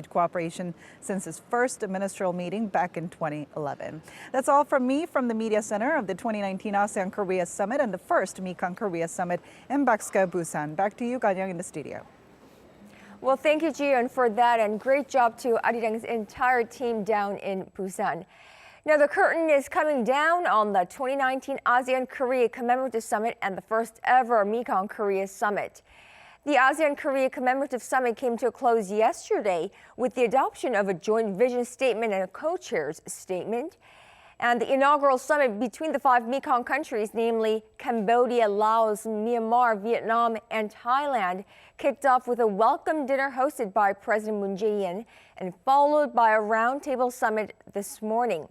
cooperation since its first ministerial meeting back in 2011. That's all from me from the Media Center of the 2019 ASEAN-Korea Summit and the first Mekong-KOREA Summit in Bakska, Busan. Back to you, Ganyang, in the studio. Well, thank you, Jiyeon, for that, and great job to Arirang's entire team down in Busan. Now, the curtain is coming down on the 2019 ASEAN-Korea Commemorative Summit and the first ever Mekong-KOREA Summit. The ASEAN-Korea Commemorative Summit came to a close yesterday with the adoption of a joint vision statement and a co-chair's statement. And the inaugural summit between the 5 Mekong countries, namely Cambodia, Laos, Myanmar, Vietnam, and Thailand, kicked off with a welcome dinner hosted by President Moon Jae-in and followed by a roundtable summit this morning.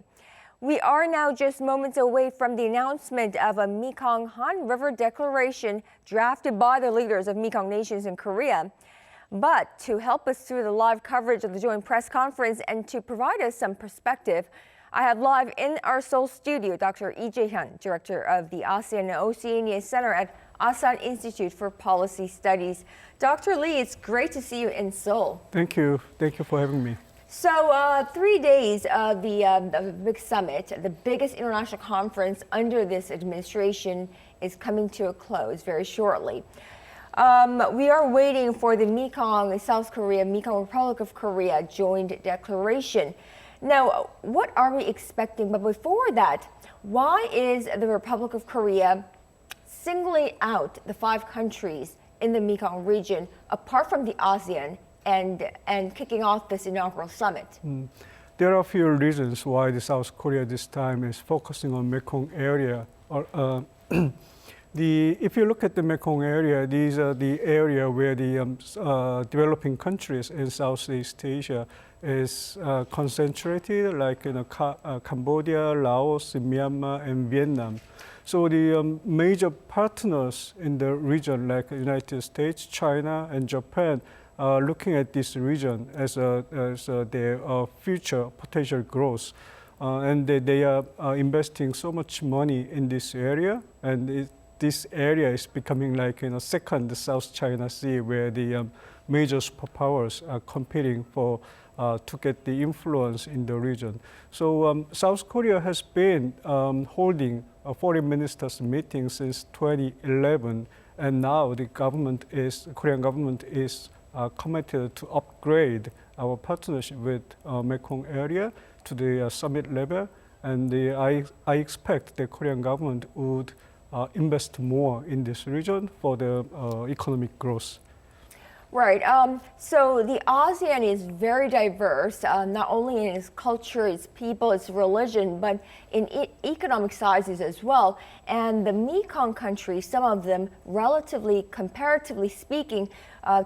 We are now just moments away from the announcement of a Mekong-Han River Declaration drafted by the leaders of Mekong nations in Korea. But to help us through the live coverage of the joint press conference and to provide us some perspective, I have live in our Seoul studio Dr. Lee Jae-hyun, Director of the ASEAN and Oceania Center at Asan Institute for Policy Studies. Dr. Lee, it's great to see you in Seoul. Thank you. Thank you for having me. So 3 days of the big summit, the biggest international conference under this administration, is coming to a close very shortly. We are waiting for the Mekong, South Korea, Mekong Republic of Korea joint declaration. Now, what are we expecting? But before that, why is the Republic of Korea singling out the 5 countries in the Mekong region, apart from the ASEAN, and kicking off this inaugural summit? There are a few reasons why the South Korea this time is focusing on Mekong area. If you look at the Mekong area, these are the area where the developing countries in Southeast Asia is concentrated, like Cambodia, Laos, Myanmar, and Vietnam. So the major partners in the region, like the United States, China, and Japan, are looking at this region as their future potential growth. And they are investing so much money in this area, and this area is becoming like second South China Sea, where the major superpowers are competing for to get the influence in the region. So South Korea has been holding a foreign ministers meeting since 2011, and now the Korean government is committed to upgrade our partnership with Mekong area to the summit level, and I expect the Korean government would invest more in this region for the economic growth. Right. So the ASEAN is very diverse, not only in its culture, its people, its religion, but in economic sizes as well. And the Mekong countries, some of them relatively, comparatively speaking,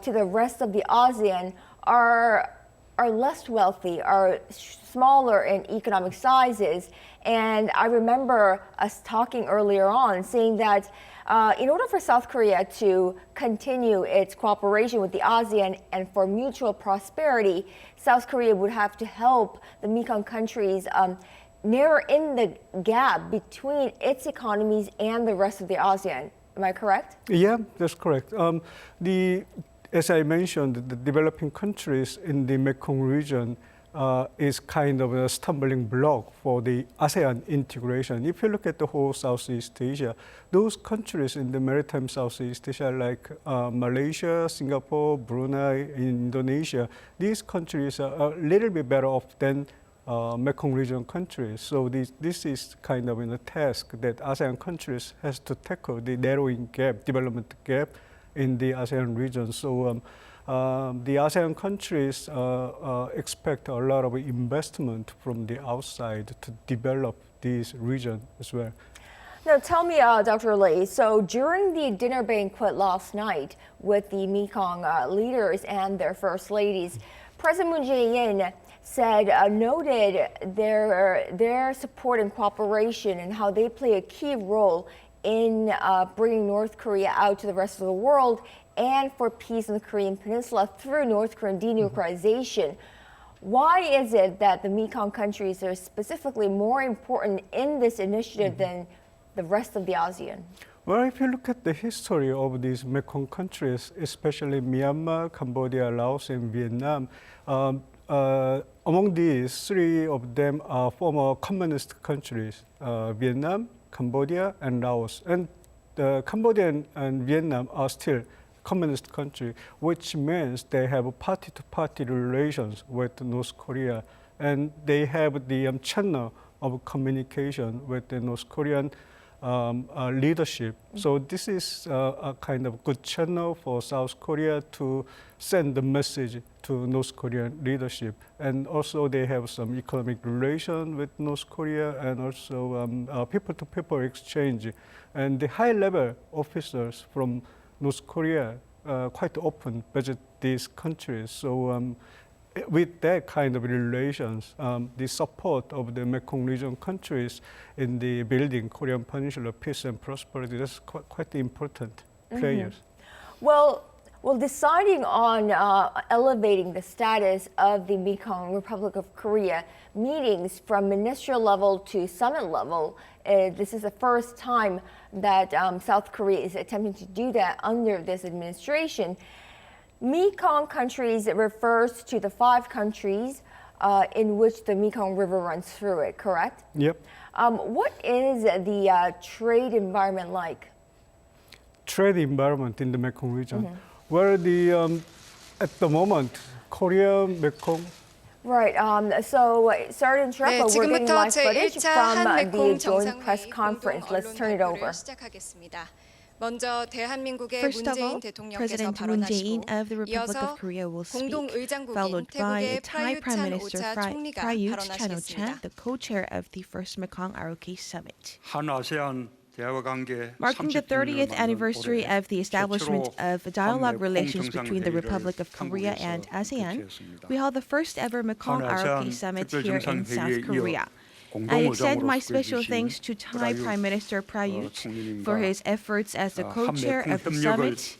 to the rest of the ASEAN, are less wealthy, are smaller in economic sizes. And I remember us talking earlier on, saying that in order for South Korea to continue its cooperation with the ASEAN and for mutual prosperity, South Korea would have to help the Mekong countries narrow in the gap between its economies and the rest of the ASEAN. Am I correct? Yeah, that's correct. As I mentioned, the developing countries in the Mekong region is kind of a stumbling block for the ASEAN integration. If you look at the whole Southeast Asia, those countries in the maritime Southeast Asia, like Malaysia, Singapore, Brunei, Indonesia, these countries are a little bit better off than Mekong region countries. So this is kind of a task that ASEAN countries has to tackle, the narrowing gap, development gap in the ASEAN region. So the ASEAN countries expect a lot of investment from the outside to develop this region as well. Now tell me, Dr. Lee, so during the dinner banquet last night with the Mekong leaders and their first ladies, President Moon Jae-in said, noted their support and cooperation and how they play a key role in bringing North Korea out to the rest of the world and for peace in the Korean Peninsula through North Korean denuclearization. Why is it that the Mekong countries are specifically more important in this initiative than the rest of the ASEAN? Well, if you look at the history of these Mekong countries, especially Myanmar, Cambodia, Laos, and Vietnam, among these, three of them are former communist countries, Vietnam, Cambodia, and Laos. And Cambodia and Vietnam are still communist country, which means they have party-to-party relations with North Korea, and they have the channel of communication with the North Korean leadership. So this is a kind of good channel for South Korea to send the message to North Korean leadership. And also they have some economic relation with North Korea, and also people-to-people exchange. And the high-level officers from North Korea quite often visit these countries. So with that kind of relations, the support of the Mekong region countries in the building Korean Peninsula peace and prosperity, that's quite important players. Well, deciding on elevating the status of the Mekong Republic of Korea meetings from ministerial level to summit level, this is the first time that South Korea is attempting to do that under this administration. Mekong countries refers to the 5 countries in which the Mekong River runs through it, correct? Yep. What is the trade environment like? Trade environment in the Mekong region. Where at the moment, Korea, Mekong. Right. So, sorry to interrupt, but we're getting 지금부터 live footage 제1차 from the 한메콩 joint press 정상회의 conference. 공동 Let's 언론 turn it over. 발표를 시작하겠습니다. 먼저 대한민국의 First of all, 문재인 대통령께서 President Moon Jae-in 발언하시고 of the Republic 이어서 of Korea will speak, 공동의장국인 followed by 태국의 Thai Prime 프라유찬 Minister 오차 총리가 Prayut Chan-o-cha, 발언하시겠습니다. the co-chair of the first Mekong-ROK Summit. 한아세안 대화 관계 Marking the 30th anniversary of the establishment of dialogue relations between the Republic of Korea and ASEAN, we held the first ever Mekong-ROK Summit here in South Korea. I extend my special thanks to Thai Prime Minister Prayut for his efforts as the co-chair of the summit.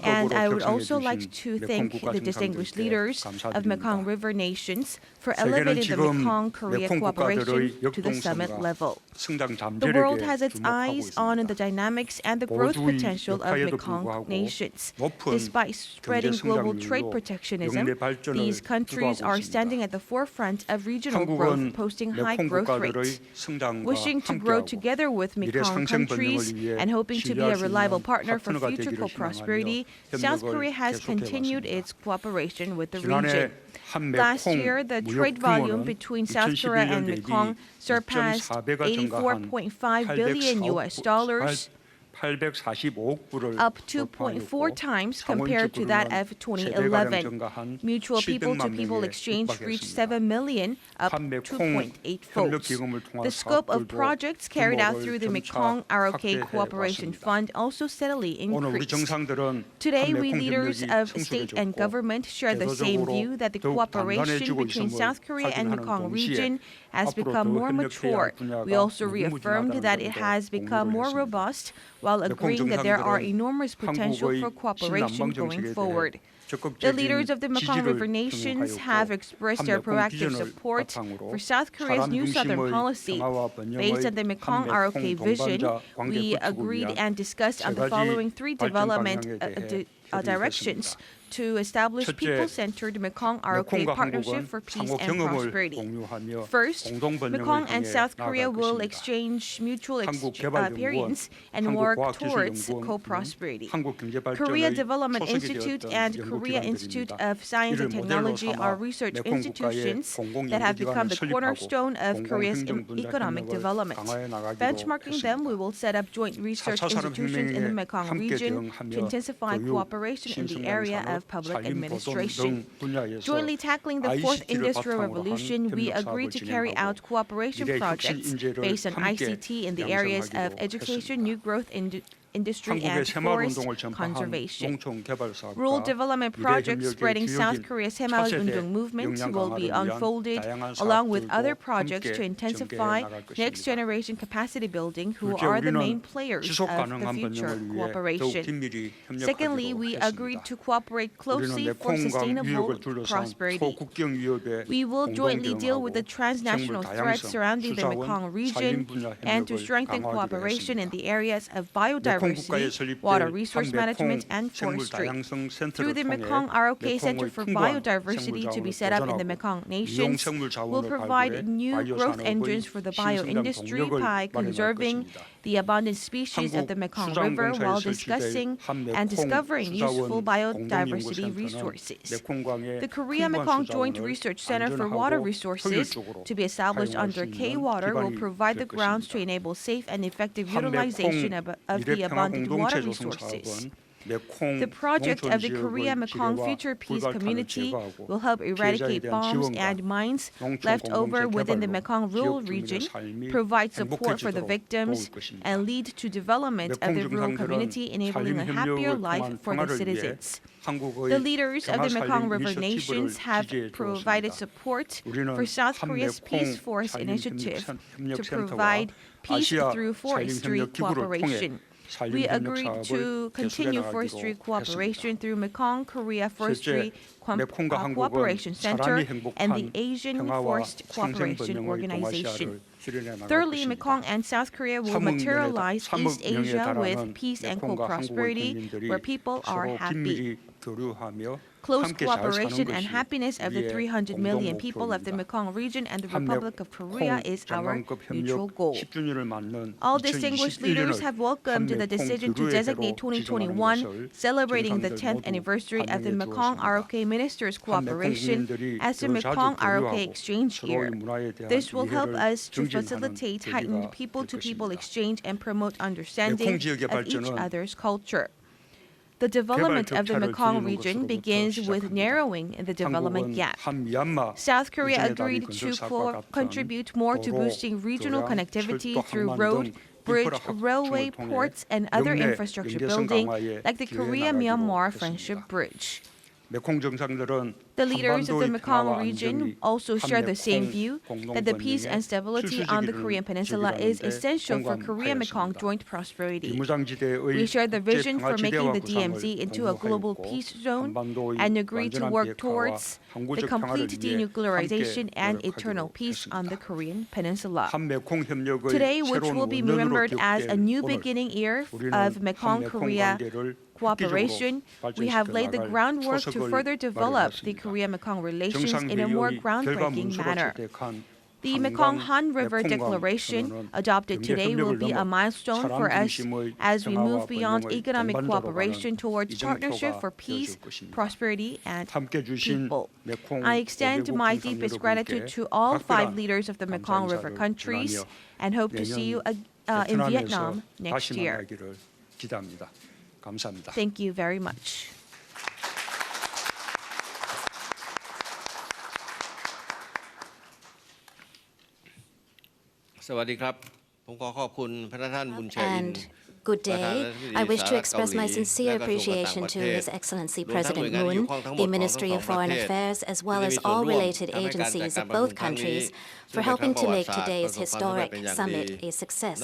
And I would also like to thank the distinguished leaders of Mekong River nations for elevating the Mekong-Korea cooperation to the summit level. The world has its eyes on the dynamics and the growth potential of Mekong nations. Despite spreading global trade protectionism, these countries are standing at the forefront of regional growth, posting high growth rates. Wishing to grow together with Mekong countries and hoping to be a reliable partner for future prosperity, South Korea has continued its cooperation with the region. Last year, the trade volume between South Korea and Mekong surpassed $84.5 billion, up 2.4 times compared to that of 2011. Mutual people-to-people exchange reached 7 million, up 2.8-fold. The scope of projects carried out through the Mekong-ROK Cooperation Fund also steadily increased. Today, we leaders of state and government share the same view that the cooperation between South Korea and Mekong region has become more mature. We also reaffirmed that it has become more robust, while agreeing that there are enormous potential for cooperation going forward. The leaders of the Mekong River nations have expressed their proactive support for South Korea's new southern policy. Based on the Mekong-ROK vision, we agreed and discussed on the following 3 development directions to establish people-centered Mekong-ROK partnership for peace and prosperity. First, Mekong and South Korea will exchange mutual experience and work towards co-prosperity. Korea Development Institute and Korea Institute of Science and Technology are research institutions that have become the cornerstone of Korea's economic development. Benchmarking them, we will set up joint research institutions in the Mekong region to intensify cooperation in the area of public administration. Jointly tackling the 4th Industrial Revolution, we agreed to carry out cooperation projects based on ICT in the areas of education, new growth, industry, and forest conservation. Rural development projects spreading South Korea's Haemal-Undong movement will be unfolded, along with other projects to intensify next-generation capacity building, who are the main players of the future cooperation. Secondly, we agreed to cooperate closely for sustainable prosperity. We will jointly deal with the transnational threats surrounding the Mekong region and to strengthen cooperation in the areas of biodiversity, biodiversity, water resource management, and forestry. Through the Mekong-ROK Center for Biodiversity to be set up in the Mekong nations, will provide new growth engines for the bioindustry by conserving the abundant species of the Mekong River while discussing and discovering useful biodiversity resources. The Korea-Mekong Joint Research Center for Water Resources, to be established under K-Water, will provide the grounds to enable safe and effective utilization of the abundant water resources. The project of the Korea-Mekong Future Peace Community will help eradicate bombs and mines left over within the Mekong rural region, provide support for the victims, and lead to development of the rural community, enabling a happier life for the citizens. The leaders of the Mekong River nations have provided support for South Korea's Peace Forest initiative to provide peace through forestry cooperation. We agreed to continue forestry cooperation through Mekong-KOREA Forestry Cooperation Center and the Asian Forest Cooperation Organization. Thirdly, Mekong and South Korea will materialize East Asia with peace and co-prosperity where people are happy. Close cooperation and happiness of the 300 million people of the Mekong region and the Republic of Korea is our mutual goal. All distinguished leaders have welcomed the decision to designate 2021, celebrating the 10th anniversary of the Mekong-ROK Ministers' Cooperation, as the Mekong-ROK Exchange Year. This will help us to facilitate heightened people-to-people exchange and promote understanding of each other's culture. The development of the Mekong region begins with narrowing the development gap. South Korea agreed to contribute more to boosting regional connectivity through road, bridge, railway, ports, and other infrastructure building, like the Korea-Myanmar Friendship Bridge. The leaders of the Mekong region also share the same view that the peace and stability on the Korean Peninsula is essential for Korea-Mekong joint prosperity. We share the vision for making the DMZ into a global peace zone and agree to work towards the complete denuclearization and eternal peace on the Korean Peninsula. Today, which will be remembered as a new beginning year of Mekong-Korea cooperation, we have laid the groundwork to further develop the Korea-Mekong relations in a more groundbreaking manner. The Mekong-Han River Declaration, adopted today, will be a milestone for us as we move beyond economic cooperation towards partnership for peace, prosperity, and people. I extend my deepest gratitude to all 5 leaders of the Mekong River countries and hope to see you in Vietnam next year. Thank you very much. สวัสดีครับผมขอขอบคุณพระท่านบุญชัยอิน Good day. I wish to express my sincere appreciation to His Excellency President Moon, the Ministry of Foreign Affairs, as well as all related agencies of both countries, for helping to make today's historic summit a success.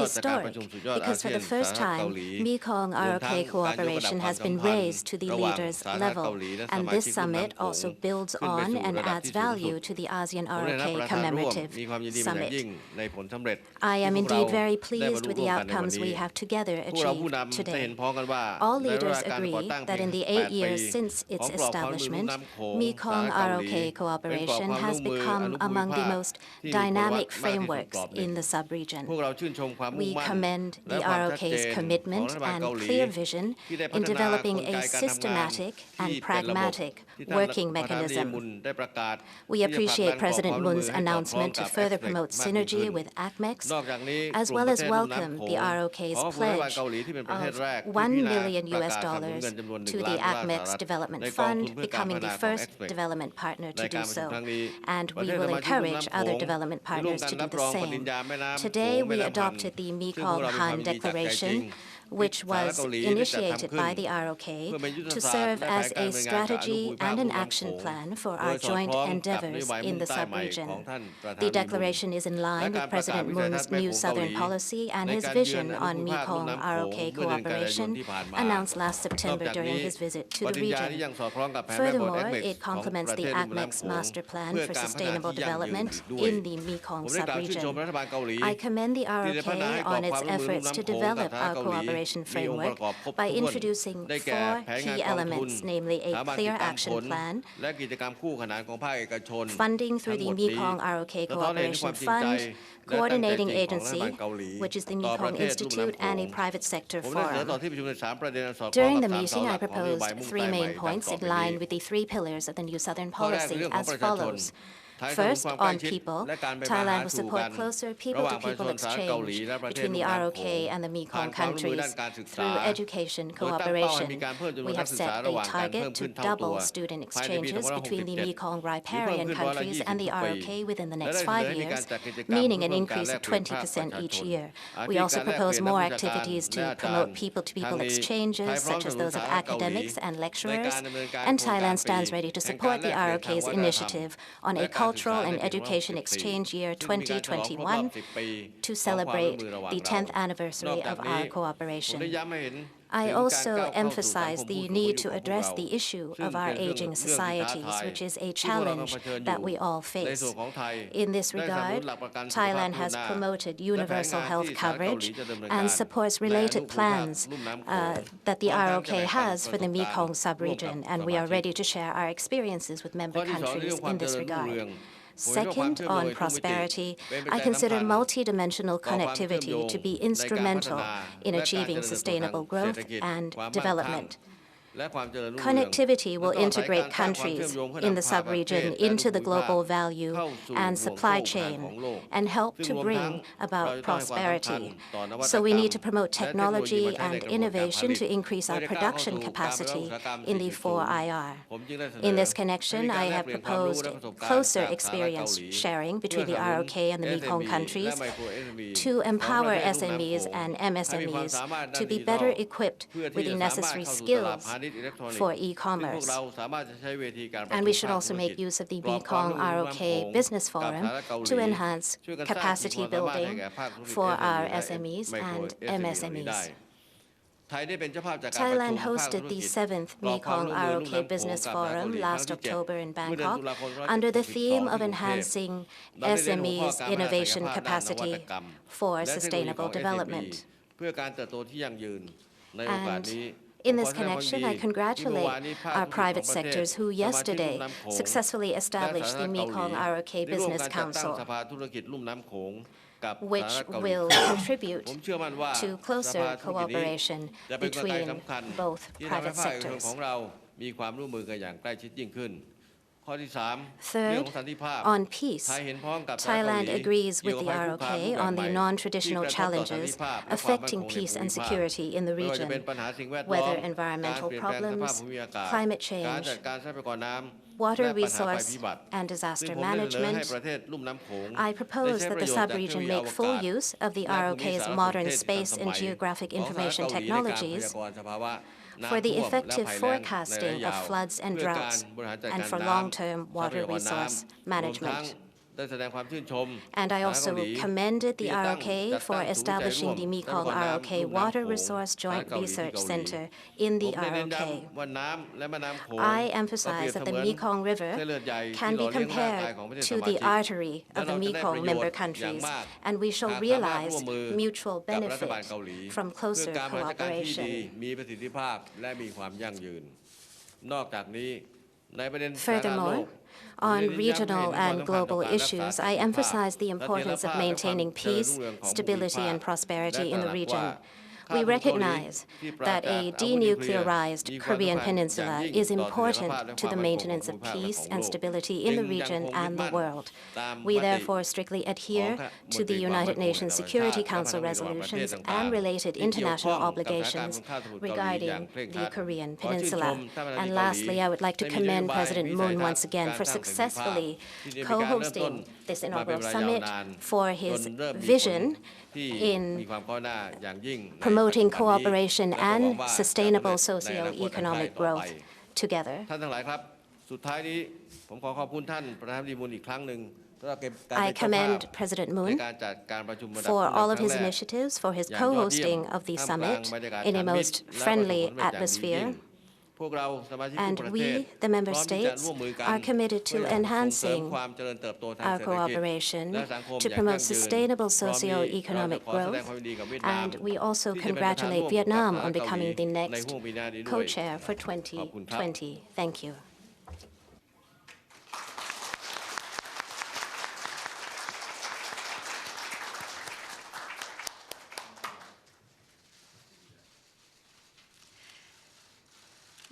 Historic, because for the first time, Mekong-ROK cooperation has been raised to the leaders' level, and this summit also builds on and adds value to the ASEAN-ROK commemorative summit. I am indeed very pleased with the outcomes we have together achieved today. All leaders agree that in the 8 years since its establishment, Mekong-ROK cooperation has become among the most dynamic frameworks in the sub-region. We commend the ROK's commitment and clear vision in developing a systematic and pragmatic working mechanism. We appreciate President Moon's announcement to further promote synergy with ACMEX, as well as welcome the ROK's pledge of $1 million to the ACMEX Development Fund, becoming the first development partner to do so. And we will encourage other development partners to do the same. Today, we adopted the Mekong-Han Declaration, which was initiated by the ROK to serve as a strategy and an action plan for our joint endeavors in the sub-region. The declaration is in line with President Moon's new Southern policy and his vision on Mekong-ROK cooperation announced last September during his visit to the region. Furthermore, it complements the ACMEX Master Plan for Sustainable Development in the Mekong sub-region. I commend the ROK on its efforts to develop our cooperation cooperation framework by introducing 4 key elements, namely a clear action plan, funding through the Mekong-ROK Cooperation Fund, coordinating agency, which is the Mekong Institute, and a private sector forum. During the meeting, I proposed 3 main points in line with the 3 pillars of the New Southern Policy as follows. First, on people, Thailand will support closer people-to-people exchange between the ROK and the Mekong countries through education cooperation. We have set a target to double student exchanges between the Mekong riparian countries and the ROK within the next 5 years, meaning an increase of 20% each year. We also propose more activities to promote people-to-people exchanges, such as those of academics and lecturers, and Thailand stands ready to support the ROK's initiative on a Cultural and Education Exchange Year 2021 to celebrate the 10th anniversary of our cooperation. I also emphasize the need to address the issue of our aging societies, which is a challenge that we all face. In this regard, Thailand has promoted universal health coverage and supports related plans that the ROK has for the Mekong sub-region, and we are ready to share our experiences with member countries in this regard. Second, on prosperity, I consider multidimensional connectivity to be instrumental in achieving sustainable growth and development. Connectivity will integrate countries in the sub-region into the global value and supply chain and help to bring about prosperity. So we need to promote technology and innovation to increase our production capacity in the 4IR. In this connection, I have proposed closer experience sharing between the ROK and the Mekong countries to empower SMEs and MSMEs to be better equipped with the necessary skills for e-commerce. And we should also make use of the Mekong-ROK Business Forum to enhance capacity building for our SMEs and MSMEs. Thailand hosted the 7th Mekong-ROK Business Forum last October in Bangkok under the theme of enhancing SMEs' innovation capacity for sustainable development. And in this connection, I congratulate our private sectors who yesterday successfully established the Mekong-ROK Business Council, which will contribute to closer cooperation between both private sectors. Third, on peace, Thailand agrees with the ROK on the non-traditional challenges affecting peace and security in the region, whether environmental problems, climate change, water resource and disaster management. I propose that the sub-region make full use of the ROK's modern space and geographic information technologies for the effective forecasting of floods and droughts, and for long-term water resource management. And I also commended the ROK for establishing the Mekong-ROK Water Resource Joint Research Center in the ROK. I emphasize that the Mekong River can be compared to the artery of the Mekong member countries, and we shall realize mutual benefit from closer cooperation. Furthermore, on regional and global issues, I emphasize the importance of maintaining peace, stability, and prosperity in the region. We recognize that a denuclearized Korean peninsula is important to the maintenance of peace and stability in the region and the world. We therefore strictly adhere to the United Nations Security Council resolutions and related international obligations regarding the Korean peninsula. And lastly, I would like to commend President Moon once again for successfully co-hosting this inaugural summit, for his vision in promoting cooperation and sustainable socio-economic growth together. I commend President Moon for all of his initiatives, for his co-hosting of the summit in a most friendly atmosphere, And we, the member states, are committed to enhancing our cooperation to promote sustainable socio-economic growth. And we also congratulate Vietnam on becoming the next co-chair for 2020. Thank you.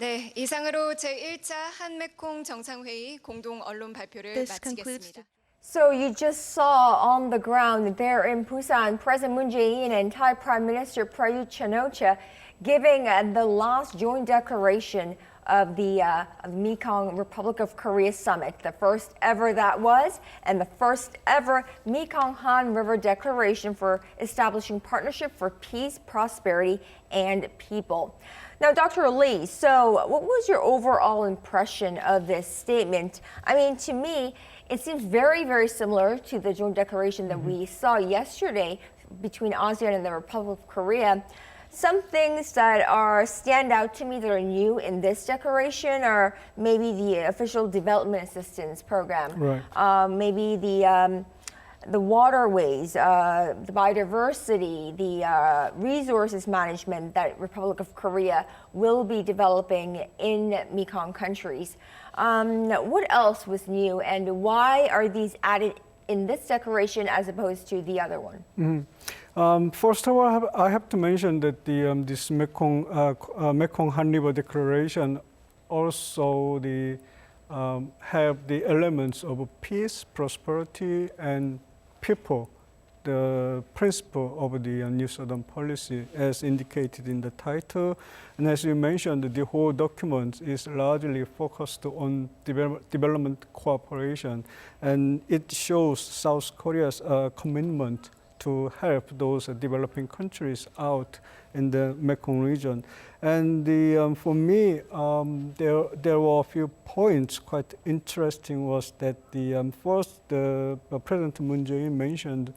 네, 이상으로 제1차 한메콩 정상회의 공동 언론 발표를 This concludes 마치겠습니다. So you just saw on the ground there in Busan, President Moon Jae-in and Thai Prime Minister Prayut Chan-o-cha giving the last joint declaration of the Mekong Republic of Korea Summit, the first ever that was, and the first ever Mekong-Han River Declaration for establishing partnership for peace, prosperity, and people. Now, Dr. Lee, so what was your overall impression of this statement? I mean, to me, it seems very, very similar to the joint declaration that we saw yesterday between ASEAN and the Republic of Korea. Some things that stand out to me that are new in this declaration are maybe the official development assistance program, Right. maybe the waterways, the biodiversity, the resources management that Republic of Korea will be developing in Mekong countries. What else was new, and why are these added in this declaration as opposed to the other one? First of all, I have to mention that this Mekong-Han River Declaration also have the elements of peace, prosperity, and people, the principle of the New Southern Policy as indicated in the title. And as you mentioned, the whole document is largely focused on development cooperation, and it shows South Korea's commitment to help those developing countries out in the Mekong region. And for me, there were a few points quite interesting. Was that first, President Moon Jae-in mentioned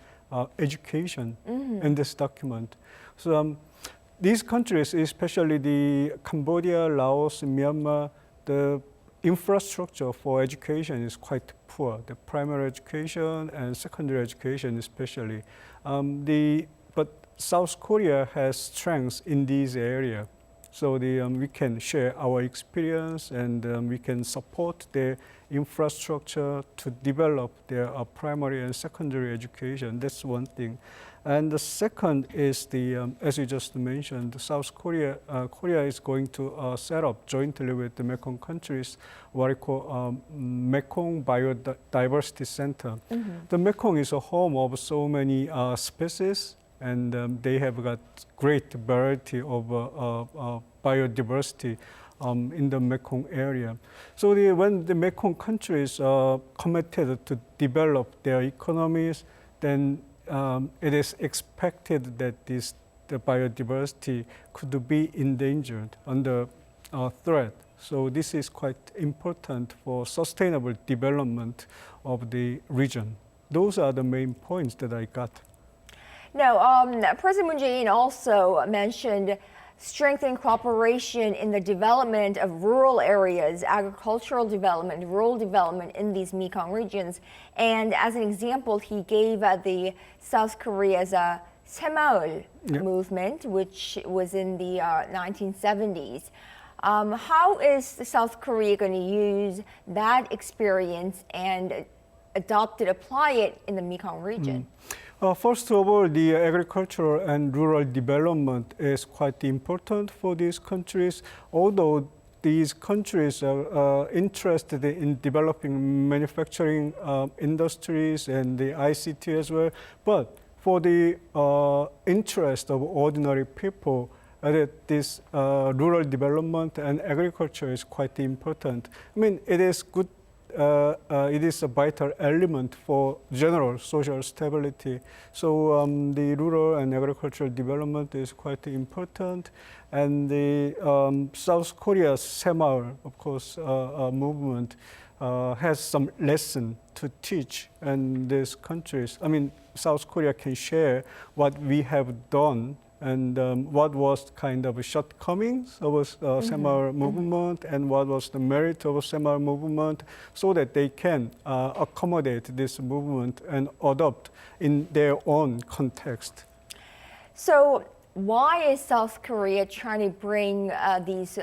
education in this document. So these countries, especially the Cambodia, Laos, Myanmar, the infrastructure for education is quite poor. The primary education and secondary education especially. But South Korea has strengths in these areas. So we can share our experience, and we can support their infrastructure to develop their primary and secondary education. That's one thing. And the second is as you just mentioned, South Korea, Korea is going to set up jointly with the Mekong countries what we call Mekong Biodiversity Center. The Mekong is a home of so many species, and they have got great variety of biodiversity in the Mekong area. So when the Mekong countries are committed to develop their economies, then it is expected that the biodiversity could be endangered, under threat. So this is quite important for sustainable development of the region. Those are the main points that I got. Now, President Moon Jae-in also mentioned strengthening cooperation in the development of rural areas, agricultural development, rural development in these Mekong regions. And as an example, he gave the South Korea's Semaul movement, which was in the 1970s. How is South Korea going to use that experience and apply it in the Mekong region? First of all, the agricultural and rural development is quite important for these countries, although these countries are interested in developing manufacturing industries and the ICT as well. But for the interest of ordinary people, this rural development and agriculture is quite important. I mean, it is good. It is a vital element for general social stability. So the rural and agricultural development is quite important. And the South Korea's Semaul, of course, movement has some lesson to teach in these countries. I mean, South Korea can share what we have done and what was kind of shortcomings of Semaul movement and what was the merit of Semaul movement, so that they can accommodate this movement and adopt in their own context. So why is South Korea trying to bring these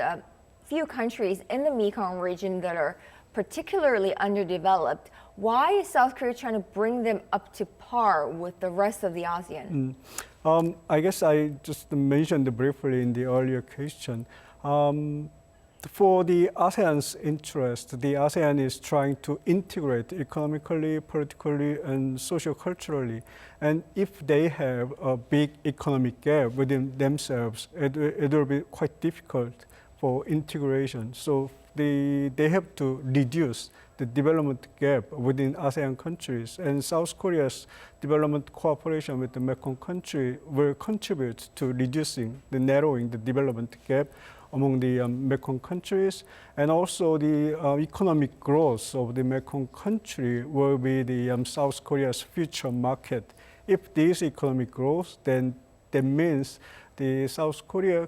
few countries in the Mekong region that are particularly underdeveloped? Why is South Korea trying to bring them up to par with the rest of the ASEAN? I guess I just mentioned briefly in the earlier question. For the ASEAN's interest, the ASEAN is trying to integrate economically, politically, and socio-culturally. And if they have a big economic gap within themselves, it will be quite difficult for integration. So they have to reduce the development gap within ASEAN countries. And South Korea's development cooperation with the Mekong country will contribute to reducing, narrowing the development gap among the Mekong countries. And also the economic growth of the Mekong country will be the South Korea's future market. If this economic growth, then that means the South Korean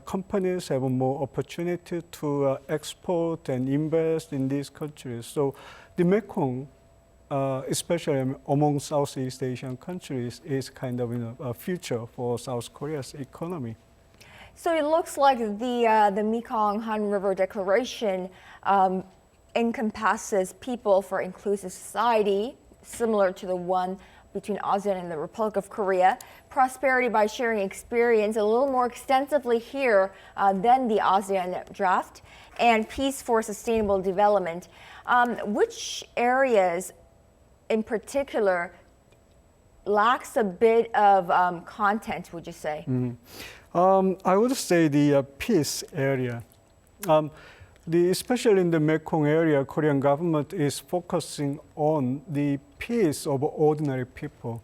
companies have more opportunity to export and invest in these countries. So the Mekong, especially among Southeast Asian countries, is kind of a future for South Korea's economy. So it looks like the Mekong-Han River Declaration encompasses people for inclusive society, similar to the one between ASEAN and the Republic of Korea, prosperity by sharing experience a little more extensively here than the ASEAN draft, and peace for sustainable development. Which areas in particular lacks a bit of content, would you say? I would say the peace area. Especially in the Mekong area, Korean government is focusing on the peace of ordinary people.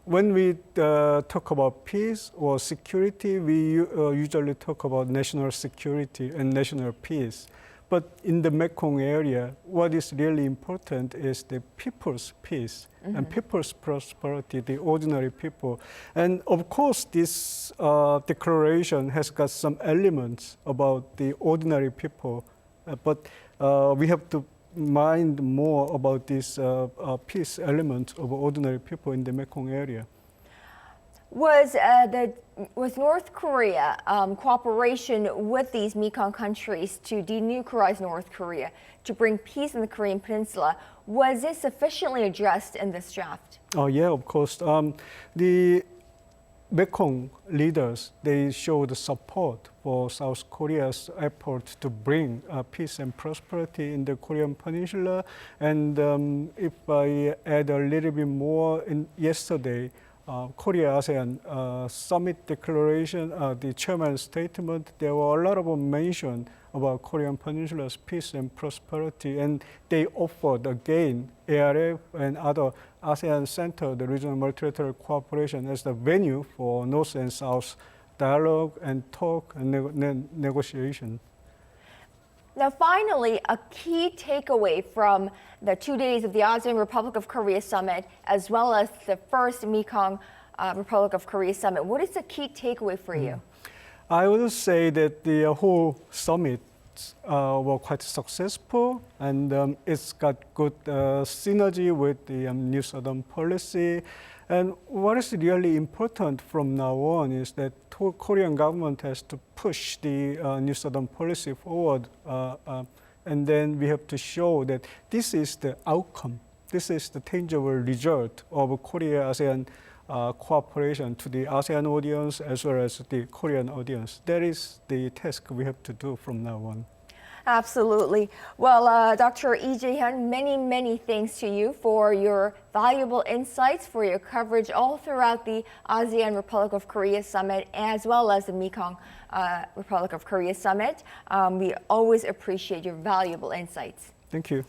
When we talk about peace or security, we usually talk about national security and national peace. But in the Mekong area, what is really important is the people's peace and people's prosperity, the ordinary people. And of course, this declaration has got some elements about the ordinary people, but we have to mind more about this peace element of ordinary people in the Mekong area. Was North Korea cooperation with these Mekong countries to denuclearize North Korea, to bring peace in the Korean Peninsula, was it sufficiently addressed in this draft? Oh yeah, of course. The Mekong leaders, they showed support for South Korea's effort to bring peace and prosperity in the Korean Peninsula. And if I add a little bit more, yesterday, Korea-ASEAN Summit declaration, the chairman's statement, there were a lot of mention about Korean Peninsula's peace and prosperity, and they offered again ARF and other ASEAN Center, the regional multilateral cooperation, as the venue for North and South dialogue and talk and negotiation. Now, finally, a key takeaway from the 2 days of the ASEAN Republic of Korea Summit, as well as the first Mekong Republic of Korea Summit. What is the key takeaway for you? I would say that the whole summit were quite successful, and it's got good synergy with the New Southern policy. And what is really important from now on is that Korean government has to push the New Southern policy forward, and then we have to show that this is the outcome, this is the tangible result of Korea-ASEAN cooperation to the ASEAN audience as well as the Korean audience. That is the task we have to do from now on. Absolutely. Well, Dr. Lee Jae-hyun, many thanks to you for your valuable insights, for your coverage all throughout the ASEAN Republic of Korea Summit, as well as the Mekong Republic of Korea Summit. We always appreciate your valuable insights. Thank you.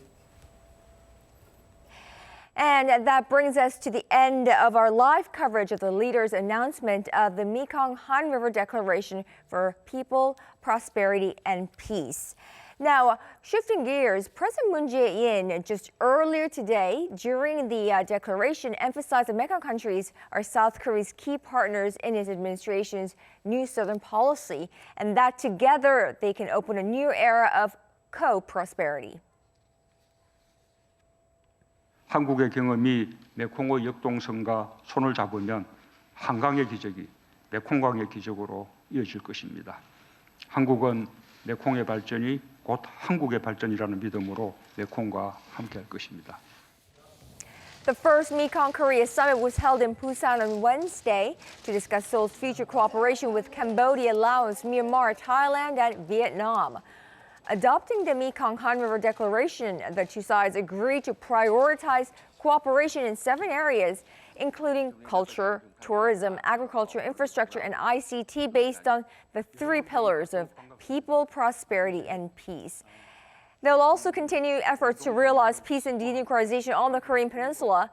And that brings us to the end of our live coverage of the leaders' announcement of the Mekong-Han River Declaration for People, Prosperity, and Peace. Now, shifting gears, President Moon Jae-in just earlier today during the declaration emphasized that Mekong countries are South Korea's key partners in his administration's new southern policy, and that together they can open a new era of co-prosperity. 한국의 경험이 메콩의 역동성과 손을 잡으면 한강의 기적이 메콩강의 기적으로 이어질 것입니다. 한국은 메콩의 발전이 곧 한국의 발전이라는 믿음으로 메콩과 함께할 것입니다. The first Mekong-KOREA Summit was held in Busan on Wednesday to discuss Seoul's future cooperation with Cambodia, Laos, Myanmar, Thailand, and Vietnam. Adopting the Mekong-Han River Declaration, the two sides agreed to prioritize cooperation in 7 areas, including culture, tourism, agriculture, infrastructure, and ICT based on the 3 pillars of people, prosperity, and peace. They'll also continue efforts to realize peace and denuclearization on the Korean Peninsula.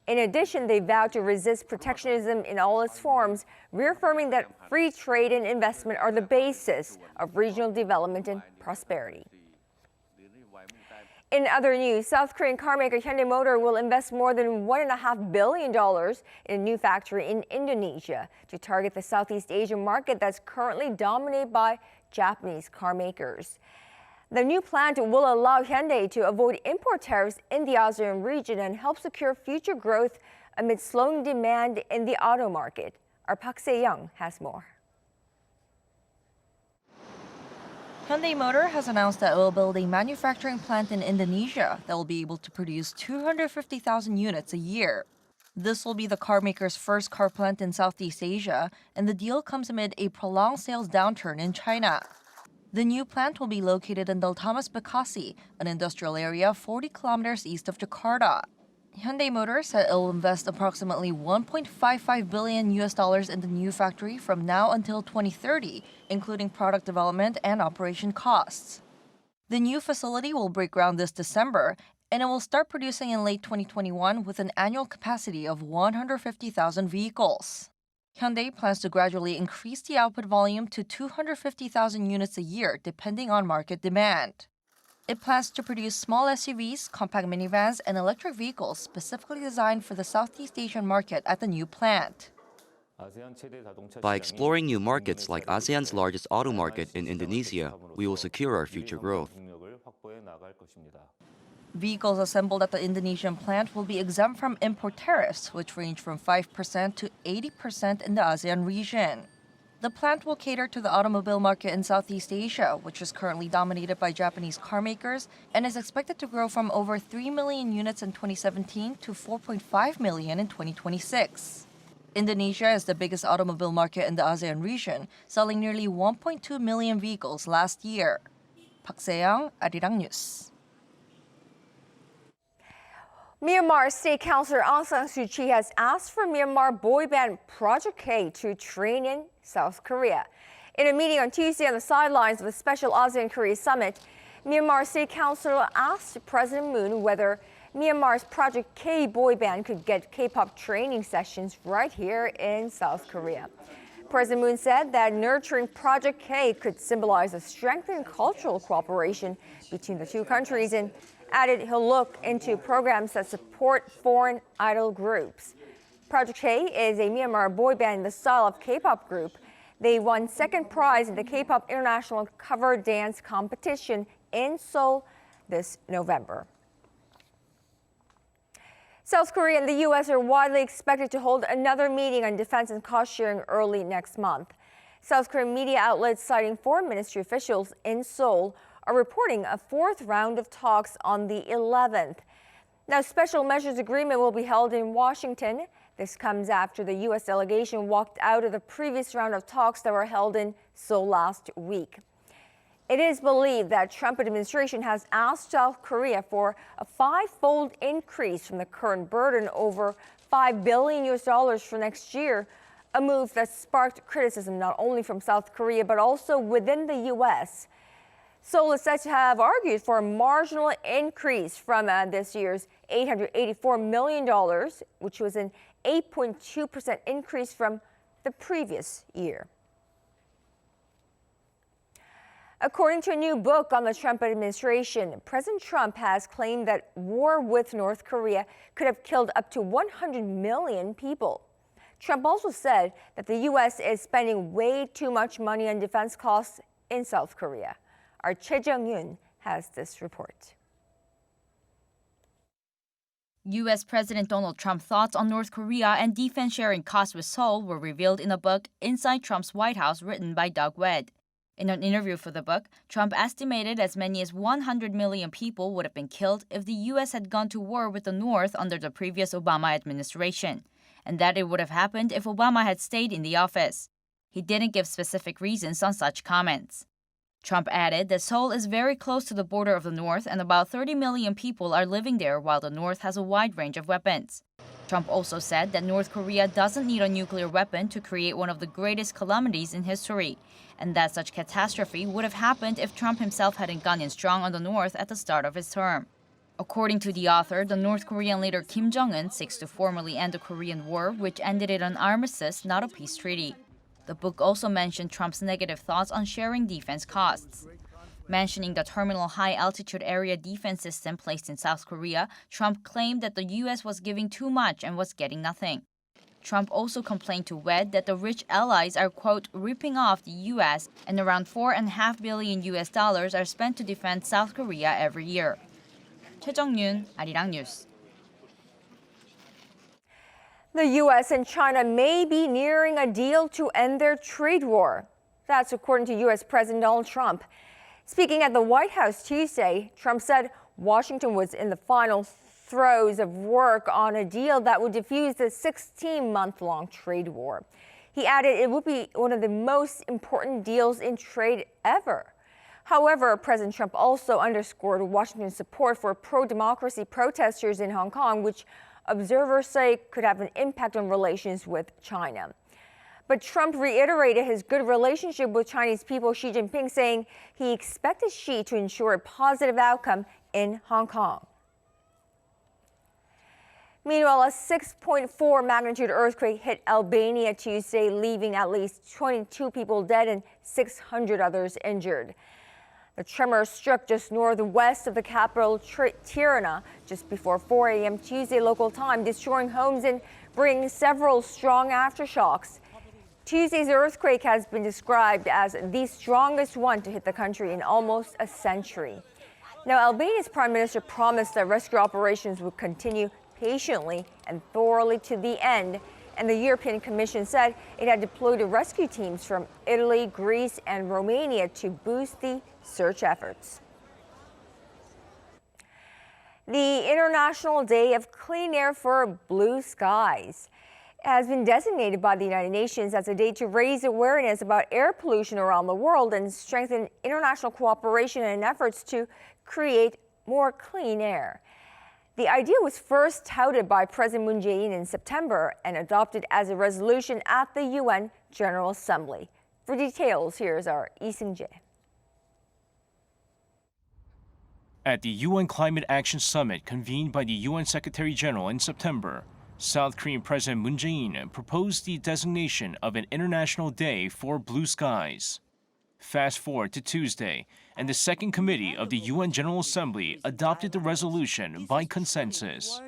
In addition, they vowed to resist protectionism in all its forms, reaffirming that free trade and investment are the basis of regional development and prosperity. In other news, South Korean carmaker Hyundai Motor will invest more than $1.5 billion in a new factory in Indonesia to target the Southeast Asian market that's currently dominated by Japanese car makers. The new plant will allow Hyundai to avoid import tariffs in the ASEAN region and help secure future growth amid slowing demand in the auto market. Our Park Se-young has more. Hyundai Motor has announced that it will build a manufacturing plant in Indonesia that will be able to produce 250,000 units a year. This will be the carmaker's first car plant in Southeast Asia, and the deal comes amid a prolonged sales downturn in China. The new plant will be located in Deltamas, Bekasi, an industrial area 40 kilometers east of Jakarta. Hyundai Motor said it will invest approximately $1.55 billion in the new factory from now until 2030, including product development and operation costs. The new facility will break ground this December, and it will start producing in late 2021 with an annual capacity of 150,000 vehicles. Hyundai plans to gradually increase the output volume to 250,000 units a year, depending on market demand. It plans to produce small SUVs, compact minivans, and electric vehicles specifically designed for the Southeast Asian market at the new plant. By exploring new markets like ASEAN's largest auto market in Indonesia, we will secure our future growth. Vehicles assembled at the Indonesian plant will be exempt from import tariffs, which range from 5% to 80% in the ASEAN region. The plant will cater to the automobile market in Southeast Asia, which is currently dominated by Japanese car makers and is expected to grow from over 3 million units in 2017 to 4.5 million in 2026. Indonesia is the biggest automobile market in the ASEAN region, selling nearly 1.2 million vehicles last year. Park Se-young, Arirang News. Myanmar State Councilor Aung San Suu Kyi has asked for Myanmar boy band Project K to train in South Korea. In a meeting on Tuesday on the sidelines of the special ASEAN-Korea Summit, Myanmar State Councilor asked President Moon whether Myanmar's Project K boy band could get K-pop training sessions right here in South Korea. President Moon said that nurturing Project K could symbolize a strengthened cultural cooperation between the two countries and added he'll look into programs that support foreign idol groups. Project K is a Myanmar boy band in the style of K-pop group. They won second prize in the K-pop International Cover Dance Competition in Seoul this November. South Korea and the U.S. are widely expected to hold another meeting on defense and cost sharing early next month. South Korean media outlets citing foreign ministry officials in Seoul are reporting a 4th round of talks on the 11th. Now, special measures agreement will be held in Washington. This comes after the U.S. delegation walked out of the previous round of talks that were held in Seoul last week. It is believed that Trump administration has asked South Korea for a 5-fold increase from the current burden over $5 billion for next year, a move that sparked criticism not only from South Korea but also within the U.S. Seoul is said to have argued for a marginal increase from this year's $884 million, which was an 8.2% increase from the previous year. According to a new book on the Trump administration, President Trump has claimed that war with North Korea could have killed up to 100 million people. Trump also said that the U.S. is spending way too much money on defense costs in South Korea. Our Choi Jung-yoon has this report. U.S. President Donald Trump's thoughts on North Korea and defense sharing costs with Seoul were revealed in a book, Inside Trump's White House, written by Doug Wedd. In an interview for the book, Trump estimated as many as 100 million people would have been killed if the U.S. had gone to war with the North under the previous Obama administration, and that it would have happened if Obama had stayed in the office. He didn't give specific reasons on such comments. Trump added that Seoul is very close to the border of the North and about 30 million people are living there while the North has a wide range of weapons. Trump also said that North Korea doesn't need a nuclear weapon to create one of the greatest calamities in history, and that such catastrophe would have happened if Trump himself hadn't gone in strong on the North at the start of his term. According to the author, the North Korean leader Kim Jong-un seeks to formally end the Korean War, which ended in an armistice, not a peace treaty. The book also mentioned Trump's negative thoughts on sharing defense costs. Mentioning the Terminal High Altitude Area Defense System placed in South Korea, Trump claimed that the U.S. was giving too much and was getting nothing. Trump also complained to Wedd that the rich allies are, quote, ripping off the U.S. and around $4.5 billion are spent to defend South Korea every year. Choi Jung-yoon, Arirang News. The U.S. and China may be nearing a deal to end their trade war. That's according to U.S. President Donald Trump. Speaking at the White House Tuesday, Trump said Washington was in the final throes of work on a deal that would defuse the 16-month-long trade war. He added it would be one of the most important deals in trade ever. However, President Trump also underscored Washington's support for pro-democracy protesters in Hong Kong, which observers say could have an impact on relations with China. But Trump reiterated his good relationship with Chinese people Xi Jinping, saying he expected Xi to ensure a positive outcome in Hong Kong. Meanwhile, a 6.4 magnitude earthquake hit Albania Tuesday, leaving at least 22 people dead and 600 others injured. The tremor struck just northwest of the capital, Tirana, just before 4 a.m. Tuesday local time, destroying homes and bringing several strong aftershocks. Tuesday's earthquake has been described as the strongest one to hit the country in almost a century. Now, Albania's prime minister promised that rescue operations would continue patiently and thoroughly to the end, and the European Commission said it had deployed rescue teams from Italy, Greece, and Romania to boost the search efforts. The International Day of Clean Air for Blue Skies has been designated by the United Nations as a day to raise awareness about air pollution around the world and strengthen international cooperation and efforts to create more clean air. The idea was first touted by President Moon Jae-in in September and adopted as a resolution at the UN General Assembly. For details, here's our Lee Seung-jae. At the UN Climate Action Summit convened by the UN Secretary General in September, South Korean President Moon Jae-in proposed the designation of an International Day for Blue Skies. Fast forward to Tuesday, and the Second Committee of the UN General Assembly adopted the resolution by consensus.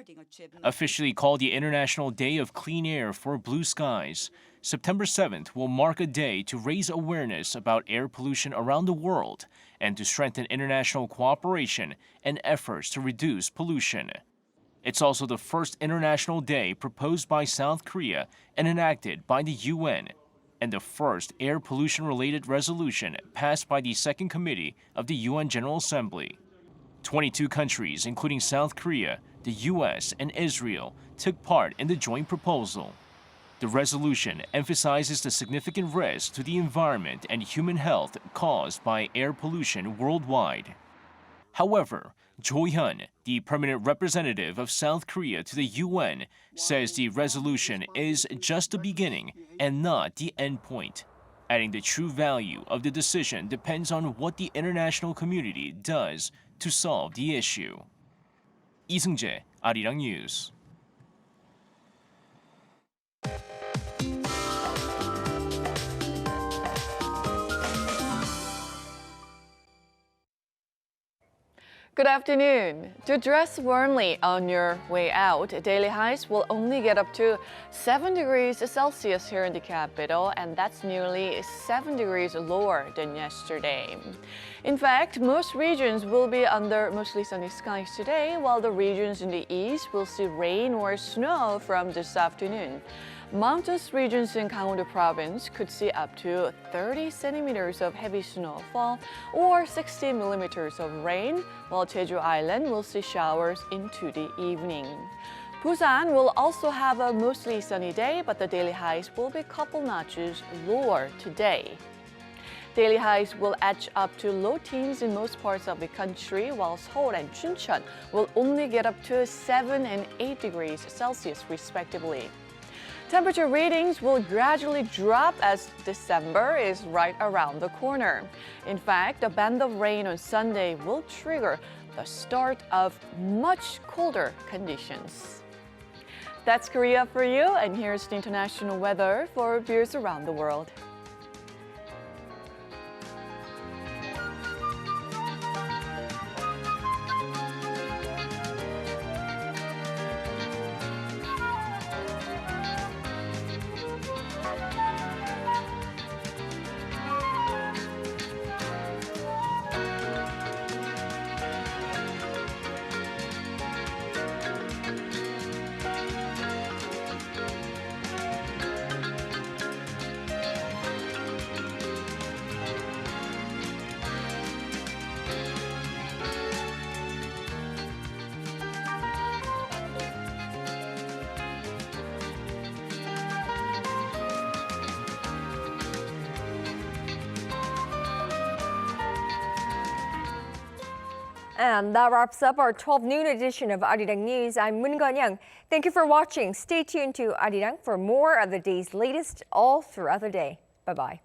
Officially called the International Day of Clean Air for Blue Skies, September 7th will mark a day to raise awareness about air pollution around the world and to strengthen international cooperation and efforts to reduce pollution. It's also the first International Day proposed by South Korea and enacted by the UN, and the first air pollution-related resolution passed by the Second Committee of the UN General Assembly. 22 countries, including South Korea, the US, and Israel, took part in the joint proposal. The resolution emphasizes the significant risk to the environment and human health caused by air pollution worldwide. However, Jo Hyun, the permanent representative of South Korea to the UN, says the resolution is just the beginning and not the end point, adding the true value of the decision depends on what the international community does to solve the issue. Lee Seung-jae, Arirang News. Good afternoon. To dress warmly on your way out, daily highs will only get up to 7 degrees Celsius here in the capital, and that's nearly 7 degrees lower than yesterday. In fact, most regions will be under mostly sunny skies today, while the regions in the east will see rain or snow from this afternoon. Mountainous regions in Gangwon-do province could see up to 30 centimeters of heavy snowfall or 60 millimeters of rain, while Jeju Island will see showers into the evening. Busan will also have a mostly sunny day, but the daily highs will be a couple notches lower today. Daily highs will edge up to low teens in most parts of the country, while Seoul and Chuncheon will only get up to 7 and 8 degrees Celsius respectively. Temperature readings will gradually drop as December is right around the corner. In fact, a band of rain on Sunday will trigger the start of much colder conditions. That's Korea for you, and here's the international weather for viewers around the world. And that wraps up our 12 noon edition of Arirang News. I'm Moon Gun-young. Thank you for watching. Stay tuned to Arirang for more of the day's latest all throughout the day. Bye-bye.